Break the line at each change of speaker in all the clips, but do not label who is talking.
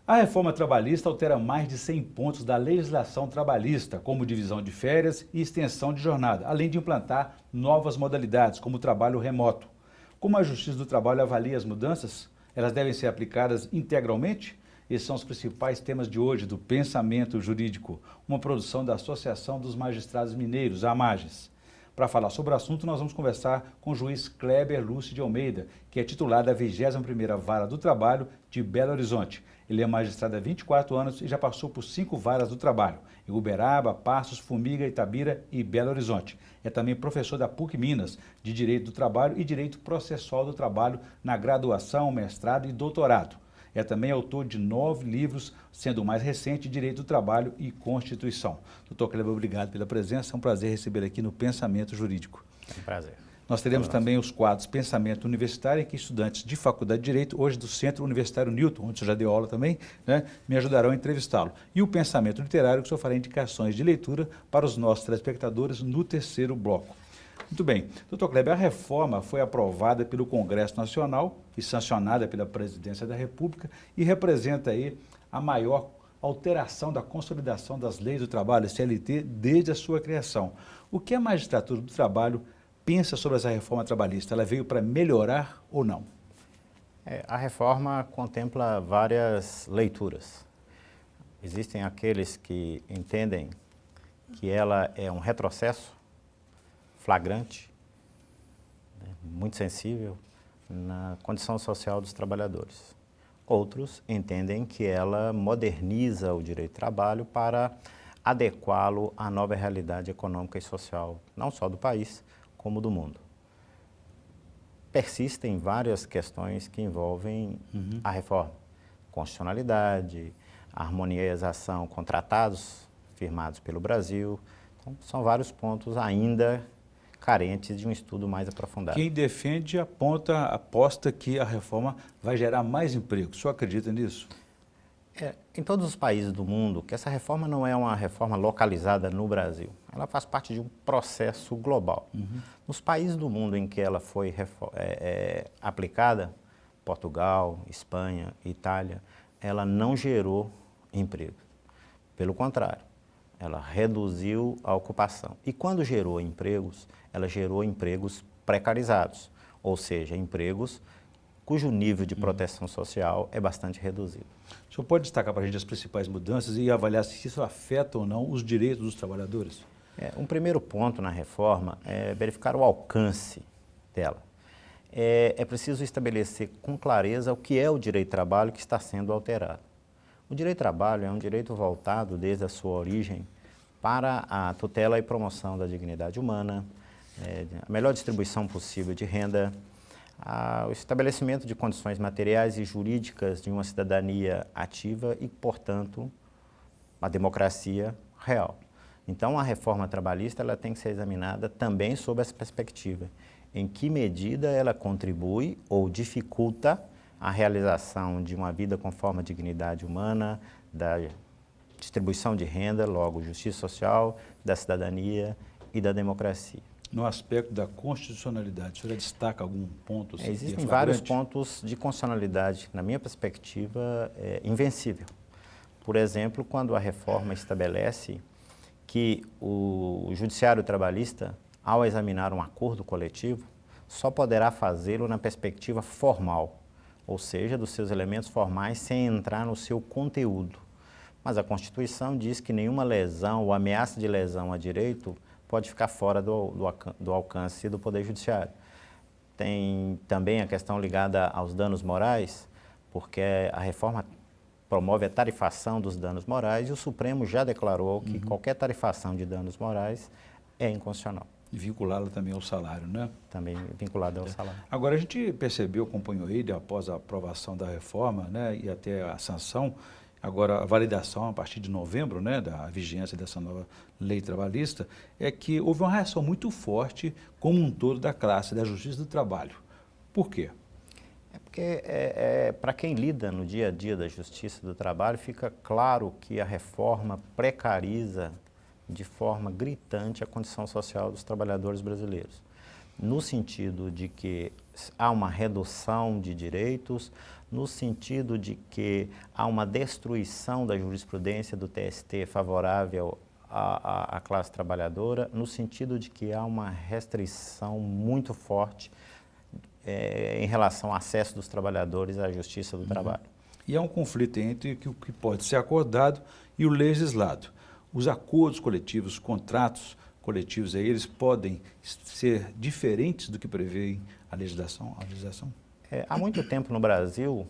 A reforma trabalhista altera mais de 100 pontos da legislação trabalhista, como divisão de férias e extensão de jornada, além de implantar novas modalidades, como o trabalho remoto. Como a Justiça do Trabalho avalia as mudanças? Elas devem ser aplicadas integralmente? Esses são os principais temas de hoje do Pensamento Jurídico, uma produção da Associação dos Magistrados Mineiros, a AMAGES. Para falar sobre o assunto, nós vamos conversar com o juiz Kleber Lúcio de Almeida, que é titular da 21ª Vara do Trabalho de Belo Horizonte. Ele é magistrado há 24 anos e já passou por 5 varas do trabalho, em Uberaba, Passos, Formiga, Itabira e Belo Horizonte. É também professor da PUC Minas, de Direito do Trabalho e Direito Processual do Trabalho, na graduação, mestrado e doutorado. É também autor de 9 livros, sendo o mais recente Direito do Trabalho e Constituição. Doutor Kleber, obrigado pela presença. É um prazer recebê-lo aqui no Pensamento Jurídico.
É um prazer.
Nós teremos também os quadros Pensamento Universitário, em que estudantes de Faculdade de Direito, hoje do Centro Universitário Newton, onde o senhor já deu aula também, né, me ajudarão a entrevistá-lo. E o Pensamento Literário, que o senhor fará indicações de leitura para os nossos telespectadores no terceiro bloco. Muito bem. Doutor Kleber, a reforma foi aprovada pelo Congresso Nacional e sancionada pela Presidência da República e representa aí a maior alteração da consolidação das leis do trabalho, CLT, desde a sua criação. O que a magistratura do trabalho pensa sobre essa reforma trabalhista? Ela veio para melhorar ou não?
A reforma contempla várias leituras. Existem aqueles que entendem que ela é um retrocesso flagrante, né, muito sensível na condição social dos trabalhadores. Outros entendem que ela moderniza o direito do trabalho para adequá-lo à nova realidade econômica e social, não só do país, como do mundo. Persistem várias questões que envolvem a reforma. Constitucionalidade, harmonização com tratados firmados pelo Brasil. Então, são vários pontos ainda carentes de um estudo mais aprofundado.
Quem defende aposta que a reforma vai gerar mais emprego. O senhor acredita nisso?
Em todos os países do mundo, que essa reforma não é uma reforma localizada no Brasil. Ela faz parte de um processo global. Nos países do mundo em que ela foi aplicada, Portugal, Espanha, Itália, ela não gerou emprego. Pelo contrário, ela reduziu a ocupação. E quando gerou empregos, ela gerou empregos precarizados, ou seja, empregos cujo nível de proteção social é bastante reduzido.
O senhor pode destacar para a gente as principais mudanças e avaliar se isso afeta ou não os direitos dos trabalhadores?
Um primeiro ponto na reforma é verificar o alcance dela. É preciso estabelecer com clareza o que é o direito do trabalho que está sendo alterado. O direito do trabalho é um direito voltado desde a sua origem para a tutela e promoção da dignidade humana, a melhor distribuição possível de renda, o estabelecimento de condições materiais e jurídicas de uma cidadania ativa e, portanto, a democracia real. Então, a reforma trabalhista ela tem que ser examinada também sob essa perspectiva. Em que medida ela contribui ou dificulta a realização de uma vida conforme a dignidade humana, da distribuição de renda, logo, justiça social, da cidadania e da democracia.
No aspecto da constitucionalidade, o senhor destaca algum ponto?
Existem vários pontos de constitucionalidade, na minha perspectiva, invencível. Por exemplo, quando a reforma estabelece que o judiciário trabalhista, ao examinar um acordo coletivo, só poderá fazê-lo na perspectiva formal, ou seja, dos seus elementos formais sem entrar no seu conteúdo. Mas a Constituição diz que nenhuma lesão ou ameaça de lesão a direito pode ficar fora do alcance do Poder Judiciário. Tem também a questão ligada aos danos morais, porque a reforma promove a tarifação dos danos morais e o Supremo já declarou que qualquer tarifação de danos morais é inconstitucional.
E vinculá-la também ao salário, né?
Também vinculada ao salário.
Agora, a gente percebeu, acompanhou ele após a aprovação da reforma, né, e até a sanção, agora a validação a partir de novembro, né, da vigência dessa nova lei trabalhista, é que houve uma reação muito forte como um todo da classe da Justiça do Trabalho. Por quê?
Porque para quem lida no dia a dia da Justiça do Trabalho, fica claro que a reforma precariza de forma gritante a condição social dos trabalhadores brasileiros. No sentido de que há uma redução de direitos, no sentido de que há uma destruição da jurisprudência do TST favorável à classe trabalhadora, no sentido de que há uma restrição muito forte em relação ao acesso dos trabalhadores à justiça do trabalho.
E há um conflito entre o que pode ser acordado e o legislado. Os acordos coletivos, contratos coletivos, aí, eles podem ser diferentes do que prevê a legislação?
Há muito tempo no Brasil,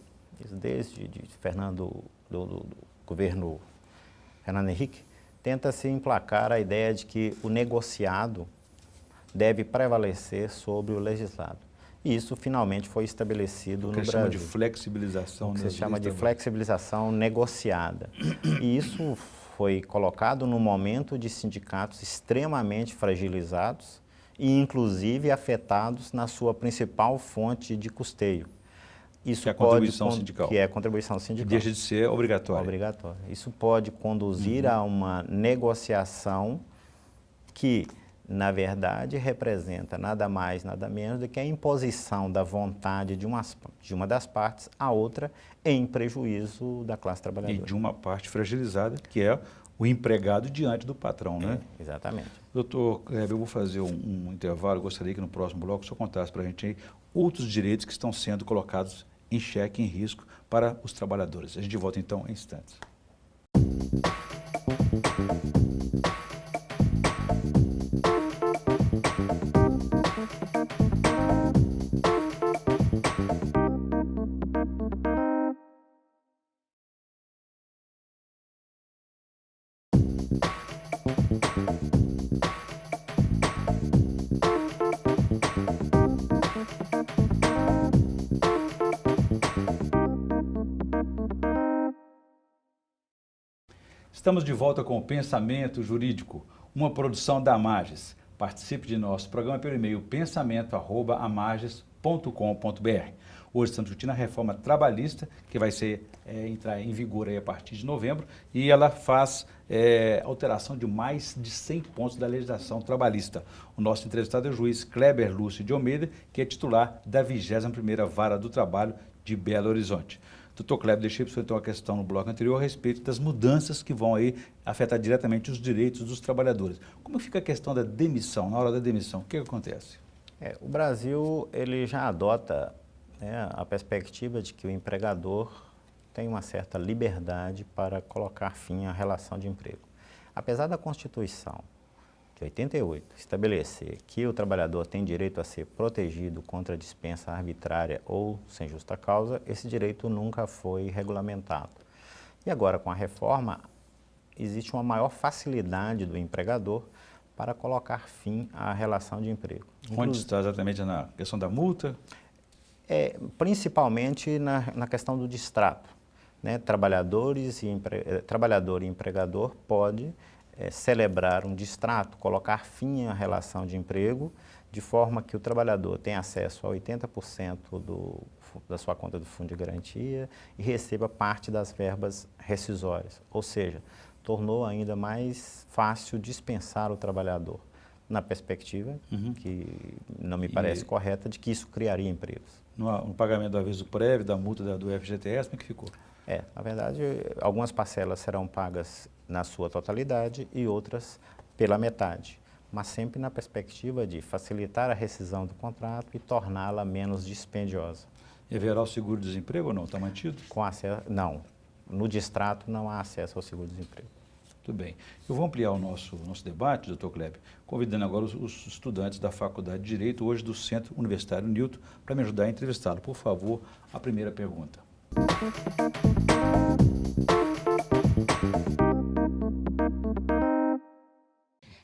desde do governo Fernando Henrique, tenta-se emplacar a ideia de que o negociado deve prevalecer sobre o legislado. E isso finalmente foi estabelecido no Brasil.
Chama de flexibilização.
O que se chama de flexibilização negociada. E isso foi colocado no momento de sindicatos extremamente fragilizados e inclusive afetados na sua principal fonte de custeio. Isso
que é a contribuição sindical.
Que é a contribuição sindical.
Que deixa de ser obrigatória.
Obrigatória. Isso pode conduzir a uma negociação que, na verdade, representa nada mais, nada menos do que a imposição da vontade de uma das partes à outra em prejuízo da classe trabalhadora.
E de uma parte fragilizada, que é o empregado diante do patrão, né?
Exatamente.
Doutor Kleber, eu vou fazer um intervalo, eu gostaria que no próximo bloco o senhor contasse para a gente aí outros direitos que estão sendo colocados em xeque, em risco para os trabalhadores. A gente volta então em instantes. Estamos de volta com o Pensamento Jurídico, uma produção da Amages. Participe de nosso programa pelo e-mail pensamento@amages.com.br. Hoje estamos discutindo a reforma trabalhista, que vai entrar em vigor aí a partir de novembro, e ela faz alteração de mais de 100 pontos da legislação trabalhista. O nosso entrevistado é o juiz Kleber Lúcio de Almeida, que é titular da 21ª Vara do Trabalho de Belo Horizonte. Doutor Kleber, deixei para o senhor então a questão no bloco anterior a respeito das mudanças que vão aí afetar diretamente os direitos dos trabalhadores. Como fica a questão da demissão, na hora da demissão? O que acontece?
O Brasil ele já adota a perspectiva de que o empregador tem uma certa liberdade para colocar fim à relação de emprego. Apesar da Constituição de 88 estabelecer que o trabalhador tem direito a ser protegido contra dispensa arbitrária ou sem justa causa, esse direito nunca foi regulamentado. E agora, com a reforma, existe uma maior facilidade do empregador para colocar fim à relação de emprego.
Onde está exatamente na questão da multa?
Principalmente na questão do distrato. Trabalhador e empregador pode celebrar um distrato, colocar fim à relação de emprego, de forma que o trabalhador tenha acesso a 80% da sua conta do Fundo de Garantia e receba parte das verbas rescisórias. Ou seja, tornou ainda mais fácil dispensar o trabalhador, na perspectiva, que não me parece correta, de que isso criaria empregos.
No pagamento do aviso prévio, da multa do FGTS, como é que ficou?
Na verdade, algumas parcelas serão pagas na sua totalidade e outras pela metade, mas sempre na perspectiva de facilitar a rescisão do contrato e torná-la menos dispendiosa.
E haverá o seguro-desemprego ou não? Está mantido?
Não. No distrato não há acesso ao seguro-desemprego.
Muito bem. Eu vou ampliar o nosso debate, doutor Kleber, convidando agora os estudantes da Faculdade de Direito, hoje do Centro Universitário Newton, para me ajudar a entrevistá-lo. Por favor, a primeira pergunta.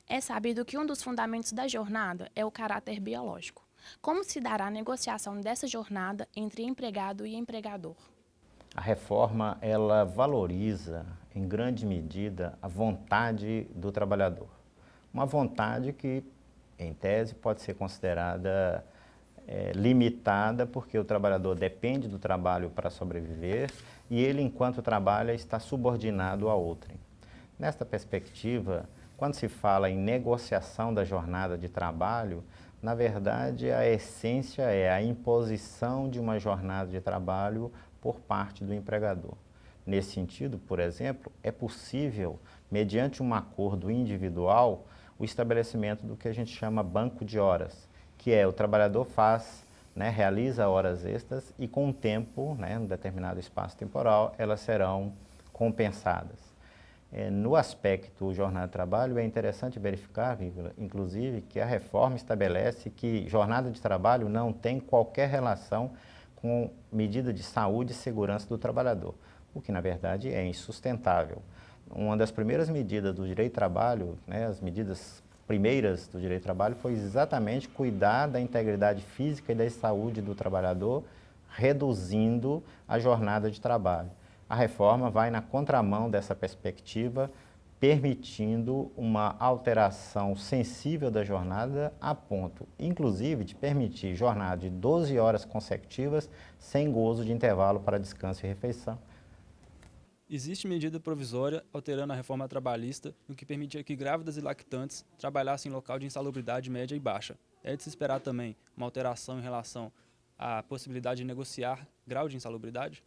É sabido que um dos fundamentos da jornada é o caráter biológico. Como se dará a negociação dessa jornada entre empregado e empregador?
A reforma, ela valoriza, em grande medida, a vontade do trabalhador. Uma vontade que, em tese, pode ser considerada limitada, porque o trabalhador depende do trabalho para sobreviver e ele, enquanto trabalha, está subordinado a outrem. Nesta perspectiva, quando se fala em negociação da jornada de trabalho, Na verdade, a essência é a imposição de uma jornada de trabalho por parte do empregador. Nesse sentido, por exemplo, é possível, mediante um acordo individual, o estabelecimento do que a gente chama banco de horas, que é o trabalhador faz, realiza horas extras e com o tempo, um determinado espaço temporal, elas serão compensadas. No aspecto jornada de trabalho, é interessante verificar, inclusive, que a reforma estabelece que jornada de trabalho não tem qualquer relação com medida de saúde e segurança do trabalhador, o que, na verdade, é insustentável. Uma das primeiras medidas do direito do trabalho, as medidas primeiras do direito do trabalho, foi exatamente cuidar da integridade física e da saúde do trabalhador, reduzindo a jornada de trabalho. A reforma vai na contramão dessa perspectiva, permitindo uma alteração sensível da jornada a ponto, inclusive, de permitir jornada de 12 horas consecutivas sem gozo de intervalo para descanso e refeição.
Existe medida provisória alterando a reforma trabalhista, no que permitia que grávidas e lactantes trabalhassem em local de insalubridade média e baixa. É de se esperar também uma alteração em relação à possibilidade de negociar grau de insalubridade?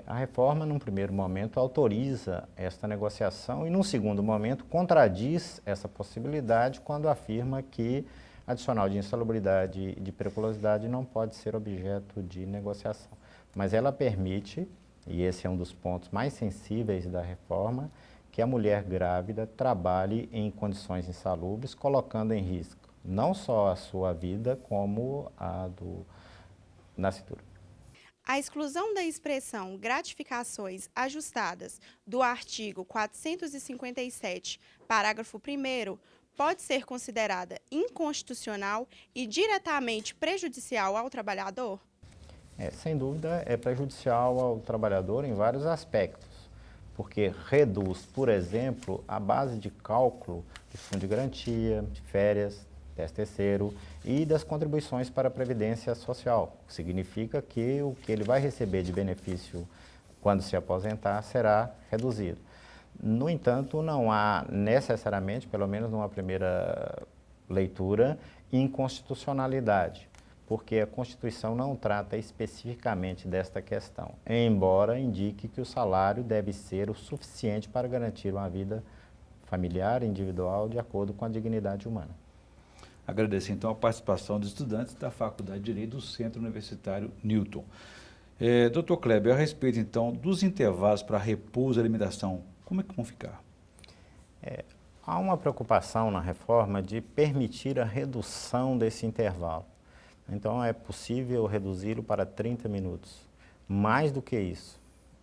A reforma, num primeiro momento, autoriza esta negociação e, num segundo momento, contradiz essa possibilidade quando afirma que adicional de insalubridade e de periculosidade não pode ser objeto de negociação. Mas ela permite, e esse é um dos pontos mais sensíveis da reforma, que a mulher grávida trabalhe em condições insalubres, colocando em risco não só a sua vida, como a do nascituro.
A exclusão da expressão gratificações ajustadas do artigo 457, parágrafo 1º, pode ser considerada inconstitucional e diretamente prejudicial ao trabalhador?
Sem dúvida, é prejudicial ao trabalhador em vários aspectos, porque reduz, por exemplo, a base de cálculo de fundo de garantia, de férias, 13º e das contribuições para a Previdência Social. Significa que o que ele vai receber de benefício quando se aposentar será reduzido. No entanto, não há necessariamente, pelo menos numa primeira leitura, inconstitucionalidade, porque a Constituição não trata especificamente desta questão, embora indique que o salário deve ser o suficiente para garantir uma vida familiar e individual de acordo com a dignidade humana.
Agradecer, então, a participação dos estudantes da Faculdade de Direito do Centro Universitário Newton. Dr. Kleber, a respeito, então, dos intervalos para repouso e alimentação, como é que vão ficar?
Há uma preocupação na reforma de permitir a redução desse intervalo. Então, é possível reduzi-lo para 30 minutos. Mais do que isso,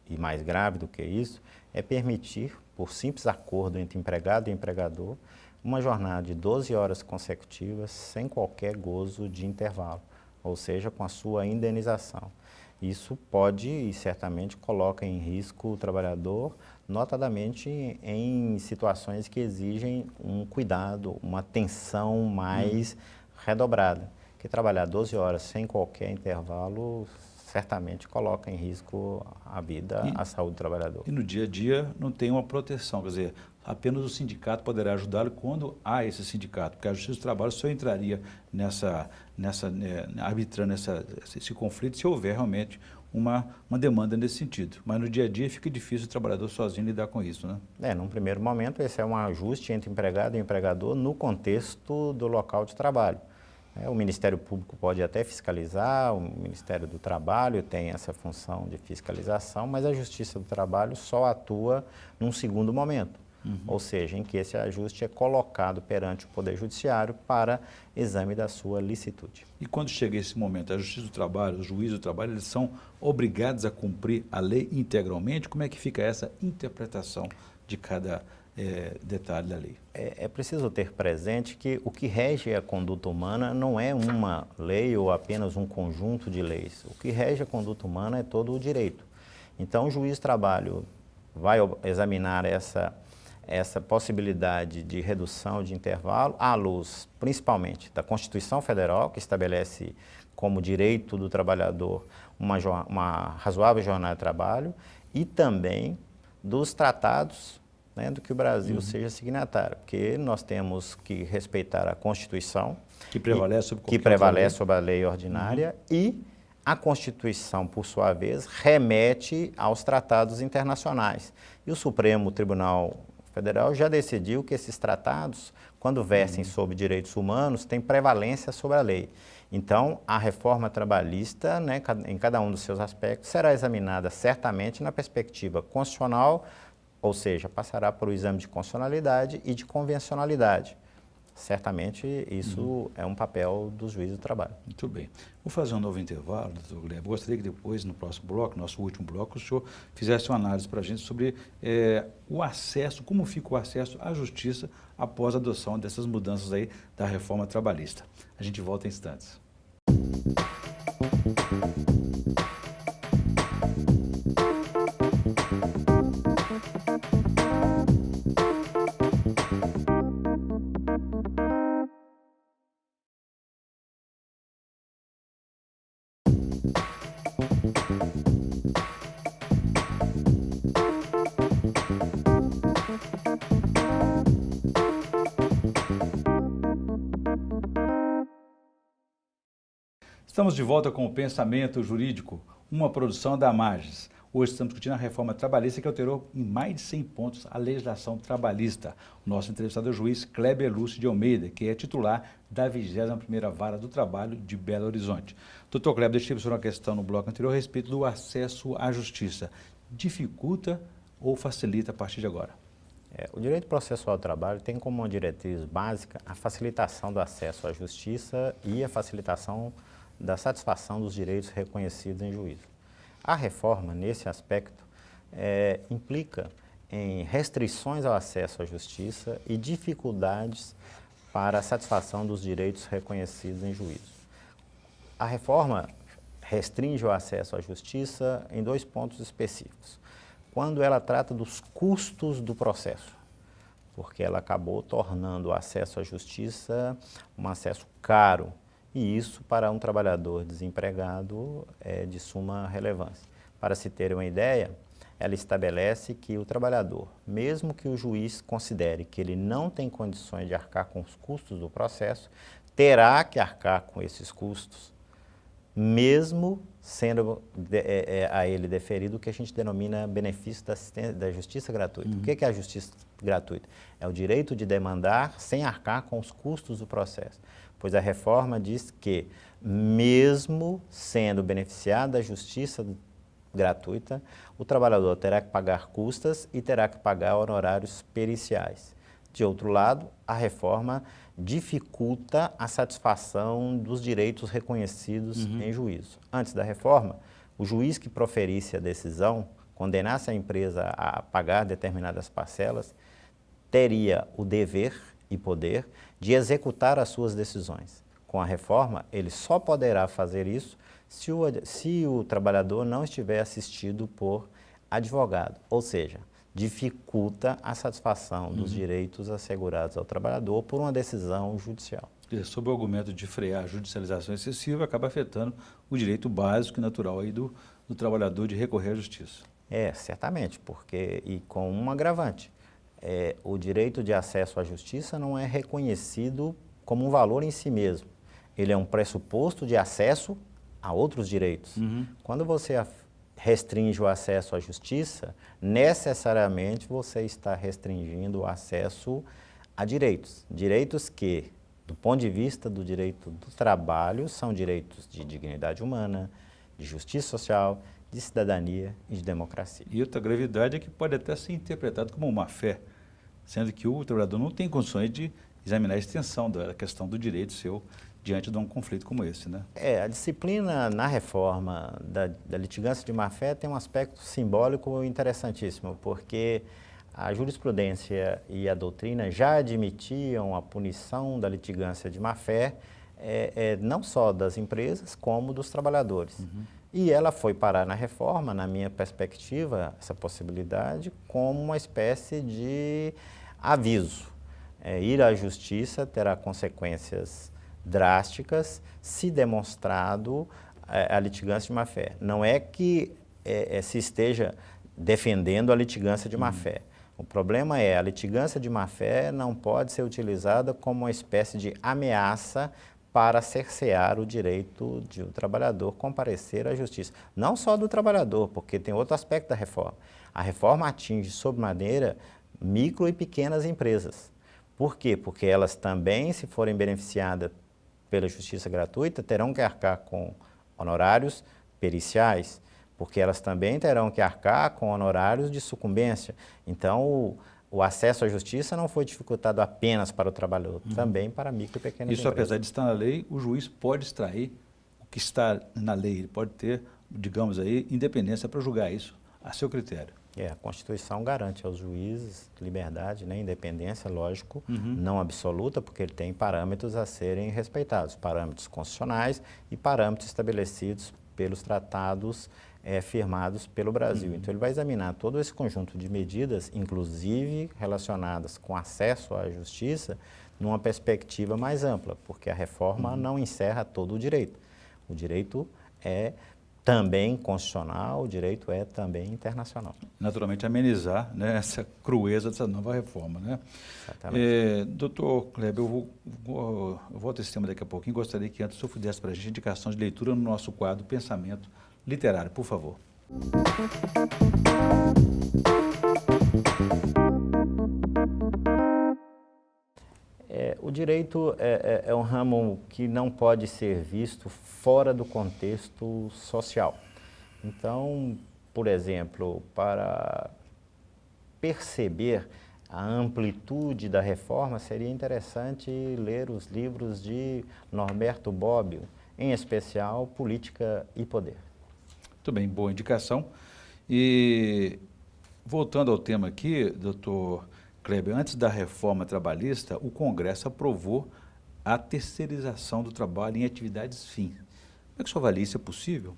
e mais grave do que isso, é permitir, por simples acordo entre empregado e empregador, uma jornada de 12 horas consecutivas sem qualquer gozo de intervalo, ou seja, com a sua indenização. Isso pode e certamente coloca em risco o trabalhador, notadamente em situações que exigem um cuidado, uma atenção mais redobrada. Que trabalhar 12 horas sem qualquer intervalo certamente coloca em risco a vida, a saúde do trabalhador.
E no dia a dia não tem uma proteção, quer dizer, apenas o sindicato poderá ajudá-lo quando há esse sindicato, porque a Justiça do Trabalho só entraria arbitrando esse conflito se houver realmente uma demanda nesse sentido. Mas no dia a dia fica difícil o trabalhador sozinho lidar com isso, né?
Num primeiro momento, esse é um ajuste entre empregado e empregador no contexto do local de trabalho. O Ministério Público pode até fiscalizar, o Ministério do Trabalho tem essa função de fiscalização, mas a Justiça do Trabalho só atua num segundo momento, ou seja, em que esse ajuste é colocado perante o Poder Judiciário para exame da sua licitude.
E quando chega esse momento, a Justiça do Trabalho, os juízes do trabalho, eles são obrigados a cumprir a lei integralmente? Como é que fica essa interpretação de cada detalhe da lei?
É preciso ter presente que o que rege a conduta humana não é uma lei ou apenas um conjunto de leis. O que rege a conduta humana é todo o direito. Então, o juiz do trabalho vai examinar essa possibilidade de redução de intervalo à luz, principalmente, da Constituição Federal, que estabelece como direito do trabalhador uma razoável jornada de trabalho, e também dos tratados né, do que o Brasil seja signatário, porque nós temos que respeitar a Constituição,
Que prevalece sobre
que prevalece sobre a lei ordinária, e a Constituição, por sua vez, remete aos tratados internacionais. E o Supremo Tribunal Federal já decidiu que esses tratados, quando versem sobre direitos humanos, têm prevalência sobre a lei. Então, a reforma trabalhista, né, em cada um dos seus aspectos, será examinada certamente na perspectiva constitucional, ou seja, passará por o exame de constitucionalidade e de convencionalidade. Certamente isso é um papel dos juízes do trabalho.
Muito bem. Vou fazer um novo intervalo, doutor Gleb. Gostaria que depois, no próximo bloco, nosso último bloco, o senhor fizesse uma análise para a gente sobre o acesso, como fica o acesso à justiça após a adoção dessas mudanças aí da reforma trabalhista. A gente volta em instantes. Estamos de volta com o Pensamento Jurídico, uma produção da Magis. Hoje estamos discutindo a reforma trabalhista que alterou em mais de 100 pontos a legislação trabalhista. O nosso entrevistado é o juiz Kleber Lúcio de Almeida, que é titular da 21ª Vara do Trabalho de Belo Horizonte. Doutor Kleber, deixei para o senhor uma questão no bloco anterior a respeito do acesso à justiça. Dificulta ou facilita a partir de agora?
O direito processual do trabalho tem como uma diretriz básica a facilitação do acesso à justiça e a facilitação da satisfação dos direitos reconhecidos em juízo. A reforma, nesse aspecto, implica em restrições ao acesso à justiça e dificuldades para a satisfação dos direitos reconhecidos em juízo. A reforma restringe o acesso à justiça em 2 pontos específicos. Quando ela trata dos custos do processo, porque ela acabou tornando o acesso à justiça um acesso caro, e isso, para um trabalhador desempregado, é de suma relevância. Para se ter uma ideia, ela estabelece que o trabalhador, mesmo que o juiz considere que ele não tem condições de arcar com os custos do processo, terá que arcar com esses custos, mesmo sendo a ele deferido o que a gente denomina benefício da justiça gratuita. O que é a justiça gratuita? É o direito de demandar sem arcar com os custos do processo. Pois a reforma diz que, mesmo sendo beneficiado da justiça gratuita, o trabalhador terá que pagar custas e terá que pagar honorários periciais. De outro lado, a reforma dificulta a satisfação dos direitos reconhecidos em juízo. Antes da reforma, o juiz que proferisse a decisão, condenasse a empresa a pagar determinadas parcelas, teria o dever e poder de executar as suas decisões. Com a reforma, ele só poderá fazer isso se o trabalhador não estiver assistido por advogado, ou seja, dificulta a satisfação dos direitos assegurados ao trabalhador por uma decisão judicial.
Sob o argumento de frear a judicialização excessiva, acaba afetando o direito básico e natural aí do trabalhador de recorrer à justiça.
Certamente, porque, e com um agravante, o direito de acesso à justiça não é reconhecido como um valor em si mesmo. Ele é um pressuposto de acesso a outros direitos. Quando você restringe o acesso à justiça, necessariamente você está restringindo o acesso a direitos. Direitos que, do ponto de vista do direito do trabalho, são direitos de dignidade humana, de justiça social, de cidadania e de democracia.
E outra gravidade é que pode até ser interpretado como uma má-fé, sendo que o trabalhador não tem condições de examinar a extensão da questão do direito seu diante de um conflito como esse, né?
A disciplina na reforma da litigância de má-fé tem um aspecto simbólico interessantíssimo, porque a jurisprudência e a doutrina já admitiam a punição da litigância de má-fé, não só das empresas, como dos trabalhadores. E ela foi parar na reforma, na minha perspectiva, essa possibilidade, como uma espécie de aviso. Ir à justiça terá consequências drásticas se demonstrado a litigância de má-fé. Não é que se esteja defendendo a litigância de má-fé. O problema é a litigância de má-fé não pode ser utilizada como uma espécie de ameaça para cercear o direito de um trabalhador comparecer à justiça. Não só do trabalhador, porque tem outro aspecto da reforma. A reforma atinge, sobremaneira, micro e pequenas empresas. Por quê? Porque elas também, se forem beneficiadas pela justiça gratuita, terão que arcar com honorários periciais, porque elas também terão que arcar com honorários de sucumbência. Então, o acesso à justiça não foi dificultado apenas para o trabalhador, também para micro e pequenas
Isso,
empresas.
apesar de estar na lei, o juiz pode extrair o que está na lei, ele pode ter, digamos aí, independência para julgar isso a seu critério.
A Constituição garante aos juízes liberdade, né, independência, lógico, não absoluta, porque ele tem parâmetros a serem respeitados, parâmetros constitucionais e parâmetros estabelecidos pelos tratados firmados pelo Brasil. Então, ele vai examinar todo esse conjunto de medidas, inclusive relacionadas com acesso à justiça, numa perspectiva mais ampla, porque a reforma não encerra todo o direito. O direito é também constitucional, o direito é também internacional.
Naturalmente, amenizar, né, essa crueza dessa nova reforma, né?
Exatamente.
Doutor Kleber, eu volto a esse tema daqui a pouquinho. Gostaria que antes o senhor fizesse para a gente indicação de leitura no nosso quadro Pensamento Literário, por favor.
O direito é um ramo que não pode ser visto fora do contexto social. Então, por exemplo, para perceber a amplitude da reforma, seria interessante ler os livros de Norberto Bobbio, em especial Política e Poder.
Muito bem, boa indicação. E voltando ao tema aqui, doutor Kleber, antes da reforma trabalhista, o Congresso aprovou a terceirização do trabalho em atividades fins. Como é que o senhor avalia isso? É possível?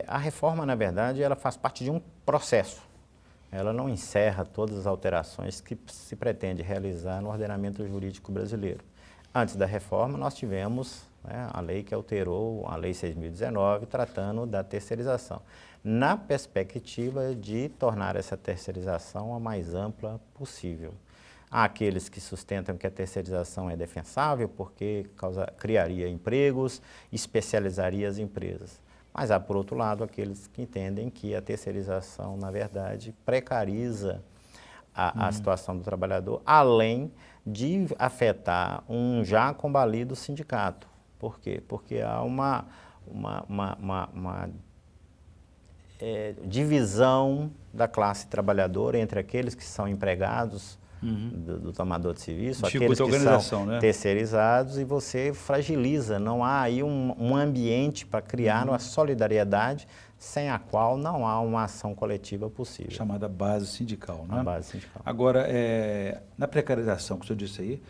A reforma, na verdade, ela faz parte de um processo. Ela não encerra todas as alterações que se pretende realizar no ordenamento jurídico brasileiro. Antes da reforma, nós tivemos, né, a lei que alterou a Lei 6.019, tratando da terceirização, na perspectiva de tornar essa terceirização a mais ampla possível. Há aqueles que sustentam que a terceirização é defensável porque criaria empregos, especializaria as empresas. Mas há, por outro lado, aqueles que entendem que a terceirização, na verdade, precariza a situação do trabalhador, além de afetar um já combalido sindicato. Por quê? Porque há uma divisão da classe trabalhadora entre aqueles que são empregados do tomador de serviço, aqueles que são, né, terceirizados, e você fragiliza. Não há aí um ambiente para criar uma solidariedade sem a qual não há uma ação coletiva possível.
Chamada base sindical, né?
A base sindical.
Agora, na precarização que o senhor disse aí,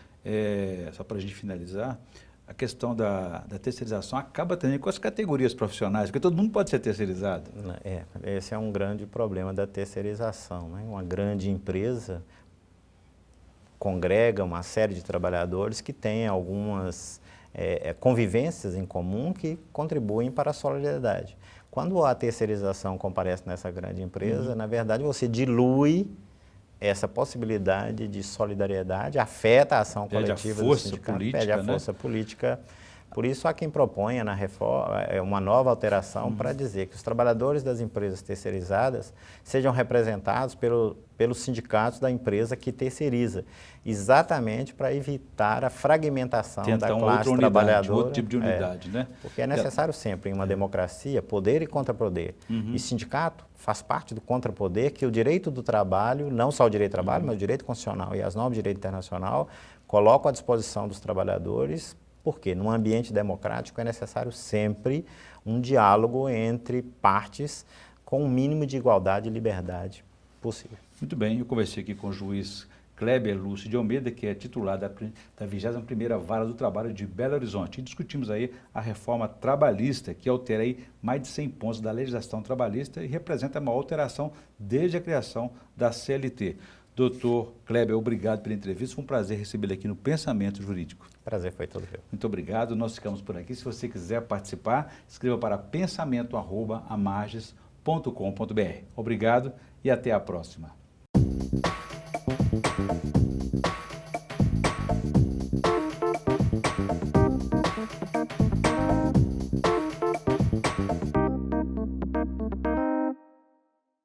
só para a gente finalizar, a questão da terceirização acaba também com as categorias profissionais, porque todo mundo pode ser terceirizado.
Esse é um grande problema da terceirização, né? Uma grande empresa congrega uma série de trabalhadores que têm algumas convivências em comum que contribuem para a solidariedade. Quando a terceirização comparece nessa grande empresa, na verdade você dilui essa possibilidade de solidariedade, afeta a ação coletiva do sindicato, perde a força política. Por isso, há quem proponha na reforma uma nova alteração para dizer que os trabalhadores das empresas terceirizadas sejam representados pelos sindicatos da empresa que terceiriza, exatamente para evitar a fragmentação da classe trabalhadora.
Outro tipo de unidade, né?
Porque é necessário sempre, em uma democracia, poder e contrapoder. E sindicato faz parte do contrapoder que o direito do trabalho, não só o direito do trabalho, mas o direito constitucional e as normas de direito internacional, colocam à disposição dos trabalhadores. Porque num ambiente democrático é necessário sempre um diálogo entre partes com o mínimo de igualdade e liberdade possível.
Muito bem, eu conversei aqui com o juiz Kleber Lúcio de Almeida, que é titular da 21ª Vara do Trabalho de Belo Horizonte. E discutimos aí a reforma trabalhista, que altera aí mais de 100 pontos da legislação trabalhista e representa uma alteração desde a criação da CLT. Doutor Kleber, obrigado pela entrevista. Foi um prazer recebê-lo aqui no Pensamento Jurídico.
Prazer foi todo meu.
Muito obrigado. Nós ficamos por aqui. Se você quiser participar, escreva para pensamento@amarges.com.br. Obrigado e até a próxima.